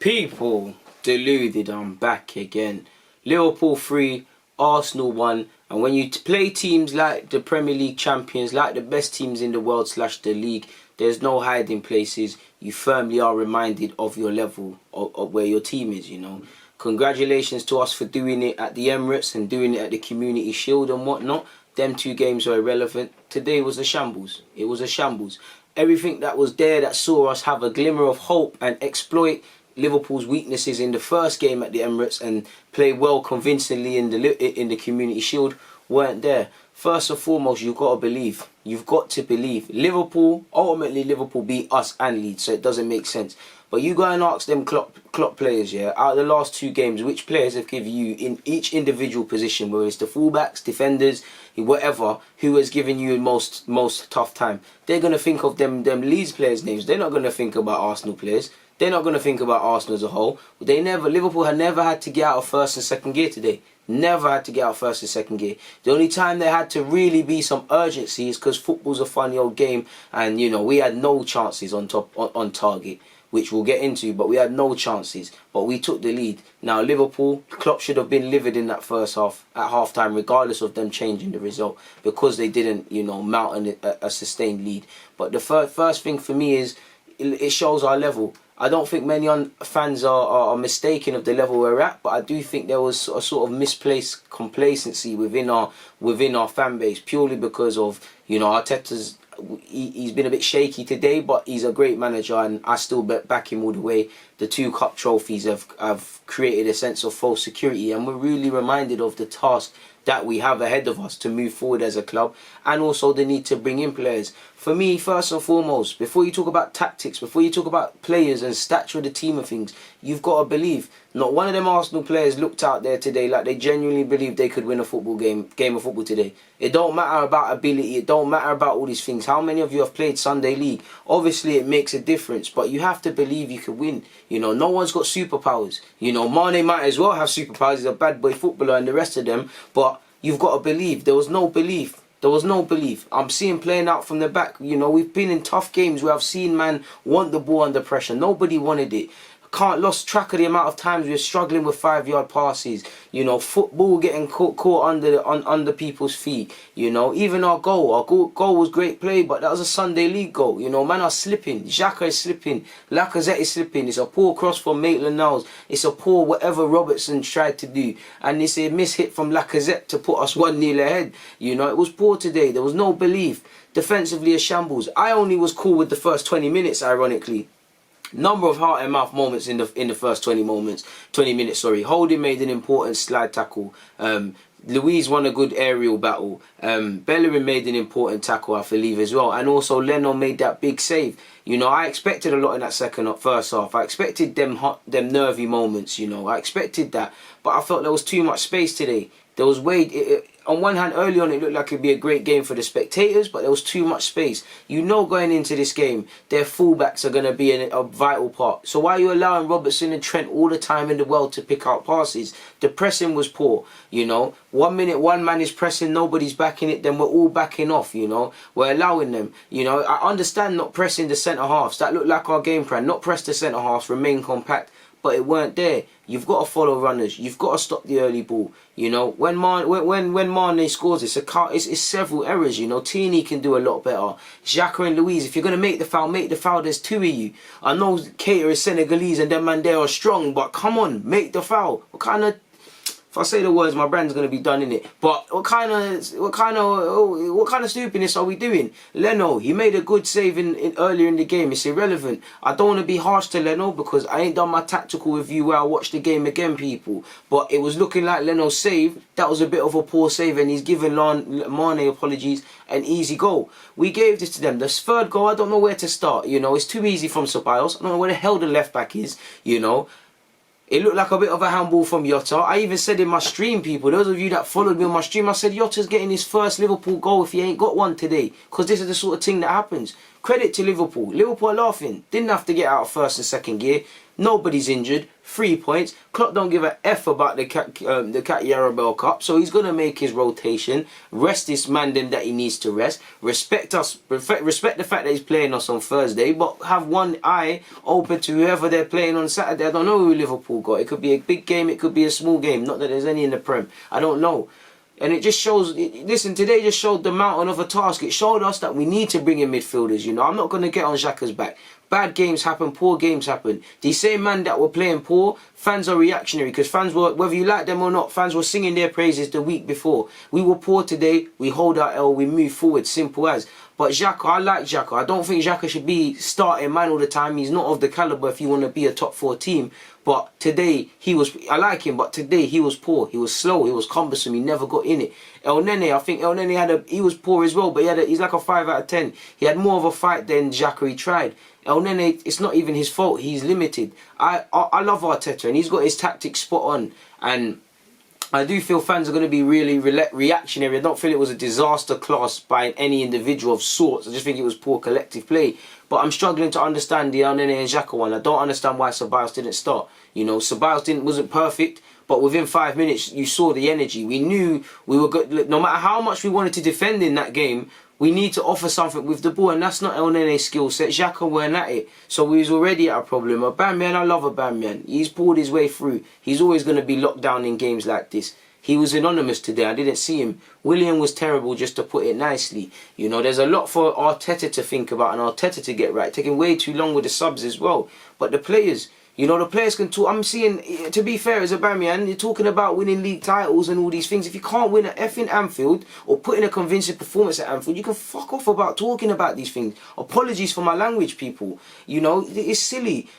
People, deluded, I'm back again. Liverpool 3, Arsenal 1. And when you play teams like the Premier League champions, like the best teams in the world / the league, there's no hiding places. You firmly are reminded of your level, of where your team is, you know. Congratulations to us for doing it at the Emirates and doing it at the Community Shield and whatnot. Them two games are irrelevant. Today was a shambles. It was a shambles. Everything that was there that saw us have a glimmer of hope and exploit Liverpool's weaknesses in the first game at the Emirates and play well convincingly in the Community Shield weren't there. First and foremost, you've got to believe. You've got to believe. Ultimately Liverpool beat us and Leeds, so it doesn't make sense. But you go and ask them Klopp players, yeah, out of the last two games, which players have given you in each individual position, whether it's the fullbacks, defenders, whatever, who has given you most tough time. They're going to think of them Leeds players' names. They're not going to think about Arsenal players. They're not going to think about Arsenal as a whole. Liverpool had never had to get out of first and second gear today. Never had to get out of first and second gear. The only time they had to really be some urgency is because football's a funny old game, and you know we had no chances on target, which we'll get into, but we had no chances. But we took the lead. Now Liverpool, Klopp should have been livid in that first half at half time, regardless of them changing the result, because they didn't, you know, mount a sustained lead. But the first thing for me is it shows our level. I don't think many fans are mistaken of the level we're at, but I do think there was a sort of misplaced complacency within our fan base, purely because of, you know, Arteta's. He's been a bit shaky today, but he's a great manager, and I still back him all the way. The 2 cup trophies have created a sense of false security, and we're really reminded of the task that we have ahead of us to move forward as a club, and also the need to bring in players. For me, first and foremost, before you talk about tactics, before you talk about players and stature of the team and things, you've got to believe. Not one of them Arsenal players looked out there today like they genuinely believed they could win a football game of football today. It don't matter about ability, it don't matter about all these things. How many of you have played Sunday League? Obviously it makes a difference, but you have to believe you can win. You know, no one's got superpowers. You know, Mane might as well have superpowers, he's a bad boy footballer and the rest of them, but you've got to believe. There was no belief. There was no belief. I'm seeing playing out from the back. You know, we've been in tough games where I've seen man want the ball under pressure. Nobody wanted it. Lost track of the amount of times we were struggling with 5-yard passes. You know, football getting caught under people's feet. You know, even our goal was great play, but that was a Sunday League goal. You know, man are slipping. Xhaka is slipping. Lacazette is slipping. It's a poor cross from Maitland-Niles. It's a poor whatever Robertson tried to do, and it's a miss-hit from Lacazette to put us 1-0 ahead. You know, it was poor today. There was no belief. Defensively, a shambles. I only was cool with the first 20 minutes, ironically. Number of heart and mouth moments in the first 20 minutes. Sorry, Holding made an important slide tackle. Louise won a good aerial battle. Bellerin made an important tackle, I believe, as well, and also Leno made that big save. You know, I expected a lot in that first half. I expected them nervy moments. You know, I expected that, but I felt there was too much space today. There was on one hand, early on, it looked like it'd be a great game for the spectators, but there was too much space. You know, going into this game, their fullbacks are going to be a vital part. So why are you allowing Robertson and Trent all the time in the world to pick out passes? The pressing was poor, you know. 1 minute, one man is pressing, nobody's backing it, then we're all backing off, you know. We're allowing them, you know. I understand not pressing the centre-halves. That looked like our game plan. Not press the centre-halves, remain compact. But it weren't there. You've got to follow runners. You've got to stop the early ball. You know, when Mane scores, it's several errors. You know, Tierney can do a lot better. Xhaka and Louise, if you're gonna make the foul, make the foul. There's 2 of you. I know Keita is Senegalese and them man there are strong, but come on, make the foul. What kind of? If I say the words, my brand's gonna be done in it. But what kind of stupidness are we doing? Leno, he made a good save earlier in the game. It's irrelevant. I don't want to be harsh to Leno because I ain't done my tactical review where I watched the game again, people. But it was looking like Leno's save. That was a bit of a poor save, and he's given Mane, apologies, an easy goal. We gave this to them. The third goal, I don't know where to start. You know, it's too easy from Ceballos. I don't know where the hell the left back is. You know. It looked like a bit of a handball from Jota. I even said in my stream, people, those of you that followed me on my stream, I said Jota's getting his first Liverpool goal if he ain't got one today. Because this is the sort of thing that happens. Credit to Liverpool. Liverpool are laughing. Didn't have to get out of first and second gear. Nobody's injured. 3 points. Klopp don't give a F about the Cat Yarabel Cup, so he's going to make his rotation, rest this man them that he needs to rest, respect us, respect the fact that he's playing us on Thursday, but have one eye open to whoever they're playing on Saturday. I don't know who Liverpool got. It could be a big game, it could be a small game, not that there's any in the Prem. I don't know. And it just shows, listen, today just showed the mountain of a task. It showed us that we need to bring in midfielders, you know. I'm not going to get on Xhaka's back. Bad games happen, poor games happen. These same men that were playing poor, fans are reactionary because fans were, whether you like them or not, fans were singing their praises the week before. We were poor today, we hold our L, we move forward, simple as. But Xhaka, I like Xhaka. I don't think Xhaka should be starting man all the time. He's not of the calibre if you want to be a top 4 team. But today, I like him, but today he was poor. He was slow, he was cumbersome, he never got in it. El Nene, I think El Nene he was poor as well, but he's like a 5 out of 10. He had more of a fight than Xhaka he tried. El Nene, it's not even his fault, he's limited. I love Arteta, and he's got his tactics spot on. And I do feel fans are going to be really reactionary. I don't feel it was a disaster class by any individual of sorts. I just think it was poor collective play. But I'm struggling to understand the El Nene and Xhaka one. I don't understand why Ceballos didn't start. You know, Ceballos wasn't perfect, but within 5 minutes you saw the energy. We knew we were good. No matter how much we wanted to defend in that game, we need to offer something with the ball, and that's not El Nene's skill set. Xhaka weren't at it, so we was already at a problem. Aubameyang, I love Aubameyang. He's pulled his way through. He's always going to be locked down in games like this. He was anonymous today. I didn't see him. William was terrible, just to put it nicely. You know, there's a lot for Arteta to think about and Arteta to get right. Taking way too long with the subs as well. But the players, you know, the players can talk. I'm seeing, to be fair, as Aubameyang, you're talking about winning league titles and all these things. If you can't win at effing Anfield or put in a convincing performance at Anfield, you can fuck off about talking about these things. Apologies for my language, people. You know, it's silly.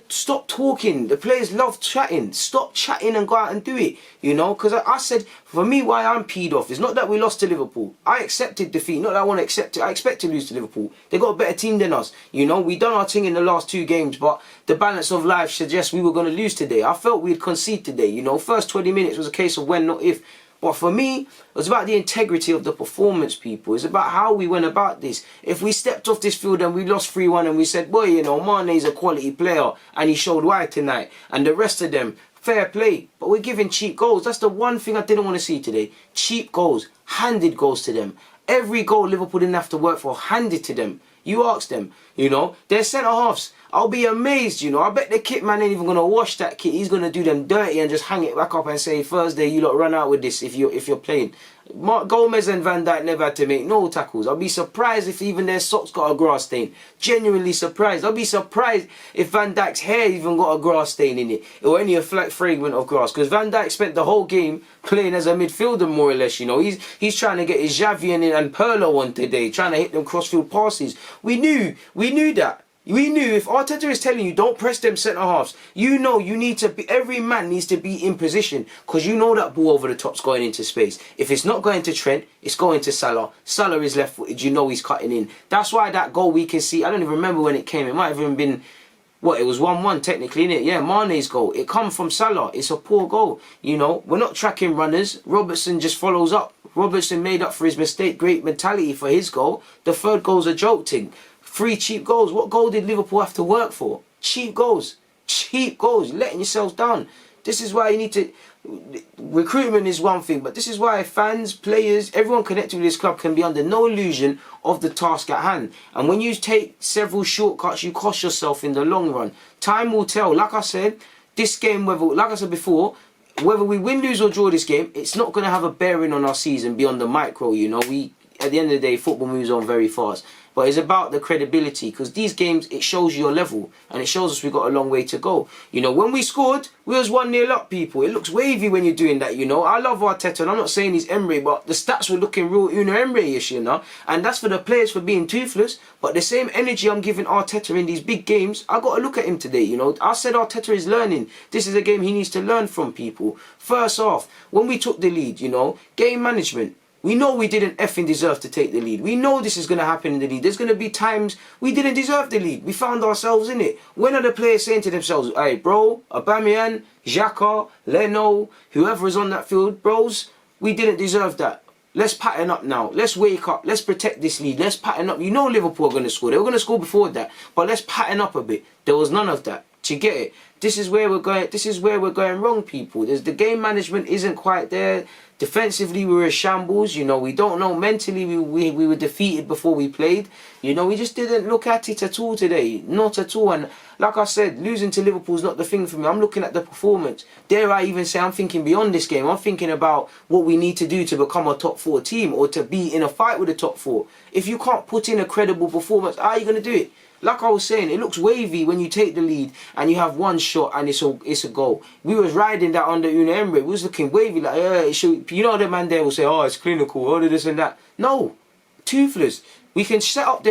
Stop talking. The players love chatting. Stop chatting and go out and do it. You know, because I said, for me, why I'm peed off is not that we lost to Liverpool. I accepted defeat. Not that I want to accept it. I expect to lose to Liverpool. They got a better team than us. You know, we done our thing in the last 2 games, but the balance of life suggests we were going to lose today. I felt we'd concede today. You know, first 20 minutes was a case of when, not if. But for me, it was about the integrity of the performance, people. It's about how we went about this. If we stepped off this field and we lost 3-1 and we said, boy, you know, Mane's a quality player and he showed why tonight, and the rest of them, fair play. But we're giving cheap goals. That's the one thing I didn't want to see today. Cheap goals. Handed goals to them. Every goal Liverpool didn't have to work for, handed to them. You ask them, you know, they're centre-halves. I'll be amazed, you know. I bet the kit man ain't even going to wash that kit. He's going to do them dirty and just hang it back up and say, Thursday, you lot run out with this if you're playing. Gomez and Van Dijk never had to make no tackles. I'll be surprised if even their socks got a grass stain. Genuinely surprised. I'll be surprised if Van Dijk's hair even got a grass stain in it. Or any a flat fragment of grass. Because Van Dijk spent the whole game playing as a midfielder, more or less, you know. He's trying to get his Xavi and Pirlo on today. Trying to hit them crossfield passes. We knew that. We knew if Arteta is telling you don't press them centre halves, you know you need to be, every man needs to be in position, because you know that ball over the top's going into space. If it's not going to Trent, it's going to Salah. Salah is left footed, you know he's cutting in. That's why that goal we can see, I don't even remember when it came, it might have even been, what, it was 1-1 technically, innit? Yeah, Mane's goal. It come from Salah. It's a poor goal. You know, we're not tracking runners. Robertson just follows up. Robertson made up for his mistake. Great mentality for his goal. The third goal's a joke thing. 3 cheap goals. What goal did Liverpool have to work for? Cheap goals. Cheap goals. You're letting yourselves down. This is why you need to... Recruitment is one thing, but this is why fans, players, everyone connected with this club can be under no illusion of the task at hand. And when you take several shortcuts, you cost yourself in the long run. Time will tell. Like I said, this game, like I said before, whether we win, lose or draw this game, it's not going to have a bearing on our season beyond the micro, you know. At the end of the day, football moves on very fast. But it's about the credibility, because these games, it shows your level and it shows us we've got a long way to go. You know, when we scored, we was 1-0 up, people. It looks wavy when you're doing that, you know. I love Arteta, and I'm not saying he's Emery, but the stats were looking real Una Emery-ish, you know. And that's for the players for being toothless. But the same energy I'm giving Arteta in these big games, I got to look at him today, you know. I said Arteta is learning. This is a game he needs to learn from, people. First off, when we took the lead, you know, game management. We know we didn't effing deserve to take the lead. We know this is going to happen in the lead. There's going to be times we didn't deserve the lead. We found ourselves in it. When are the players saying to themselves, hey, bro, Aubameyang, Xhaka, Leno, whoever is on that field, bros, we didn't deserve that. Let's pattern up now. Let's wake up. Let's protect this lead. Let's pattern up. You know Liverpool are going to score. They were going to score before that. But let's pattern up a bit. There was none of that. Do you get it? This is where we're going. This is where we're going wrong, people. The game management isn't quite there. Defensively, we were a shambles. You know, we don't know. Mentally, we were defeated before we played. You know, we just didn't look at it at all today. Not at all. And like I said, losing to Liverpool is not the thing for me. I'm looking at the performance. Dare I even say I'm thinking beyond this game. I'm thinking about what we need to do to become a top 4 team or to be in a fight with the top 4. If you can't put in a credible performance, how are you going to do it? Like I was saying, it looks wavy when you take the lead and you have one shot and it's a goal. We was riding that under Una Emery. We was looking wavy like, it should, you know, the man there will say, oh, it's clinical, all of this and that. No, toothless. We can set up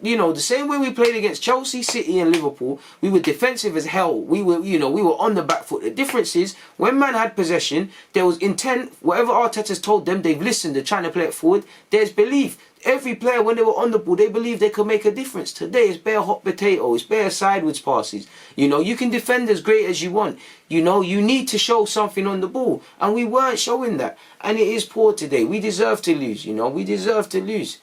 you know, the same way we played against Chelsea, City and Liverpool. We were defensive as hell. We were, you know, we were on the back foot. The difference is when man had possession, there was intent. Whatever Arteta's told them, they've listened. They're trying to play it forward. There's belief. Every player, when they were on the ball, they believed they could make a difference. Today, it's bare hot potato. It's bare sideways passes. You know, you can defend as great as you want. You know, you need to show something on the ball. And we weren't showing that. And it is poor today. We deserve to lose, you know. We deserve to lose.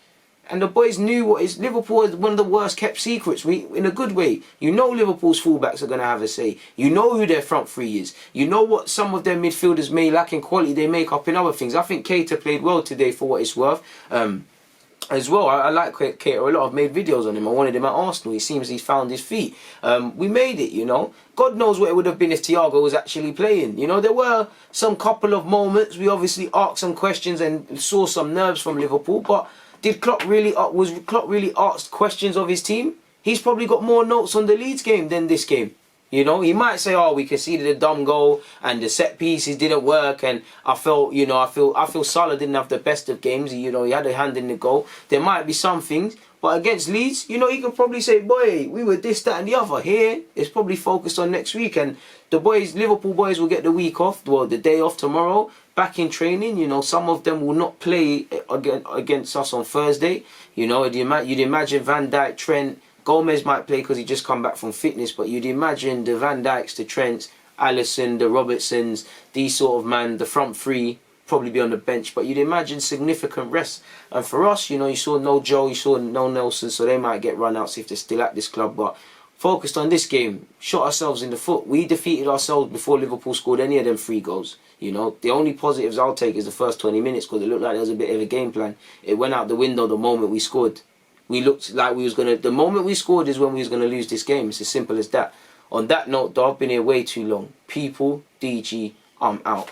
And the boys knew what is. Liverpool is one of the worst kept secrets. In a good way. You know Liverpool's fullbacks are going to have a say. You know who their front three is. You know what some of their midfielders may lack in quality. They make up in other things. I think Keita played well today for what it's worth. As well, I like Keita a lot. I've made videos on him. I wanted him at Arsenal. He seems he's found his feet. We made it, you know. God knows what it would have been if Thiago was actually playing. You know, there were some couple of moments. We obviously asked some questions and saw some nerves from Liverpool. But did Klopp really asked questions of his team? He's probably got more notes on the Leeds game than this game. You know, he might say, "Oh, we conceded a dumb goal and the set pieces didn't work." And I felt, you know, I feel Salah didn't have the best of games. You know, he had a hand in the goal. There might be some things, but against Leeds, you know, he can probably say, "Boy, we were this, that, and the other." Here, it's probably focused on next week, and the boys, Liverpool boys, will get the week off. Well, the day off tomorrow, back in training. You know, some of them will not play against us on Thursday. You know, you'd imagine Van Dijk, Trent. Gomez might play because he just come back from fitness, but you'd imagine the Van Dijks, the Trents, Alisson, the Robertsons, these sort of man, the front three probably be on the bench, but you'd imagine significant rest. And for us, you know, you saw no Joe, you saw no Nelson, so they might get run outs if they're still at this club, but focused on this game, shot ourselves in the foot. We defeated ourselves before Liverpool scored any of them 3 goals. You know, the only positives I'll take is the first 20 minutes because it looked like there was a bit of a game plan. It went out the window the moment we scored. We looked like we was going to... The moment we scored is when we was going to lose this game. It's as simple as that. On that note, though, I've been here way too long. People, DG, I'm out.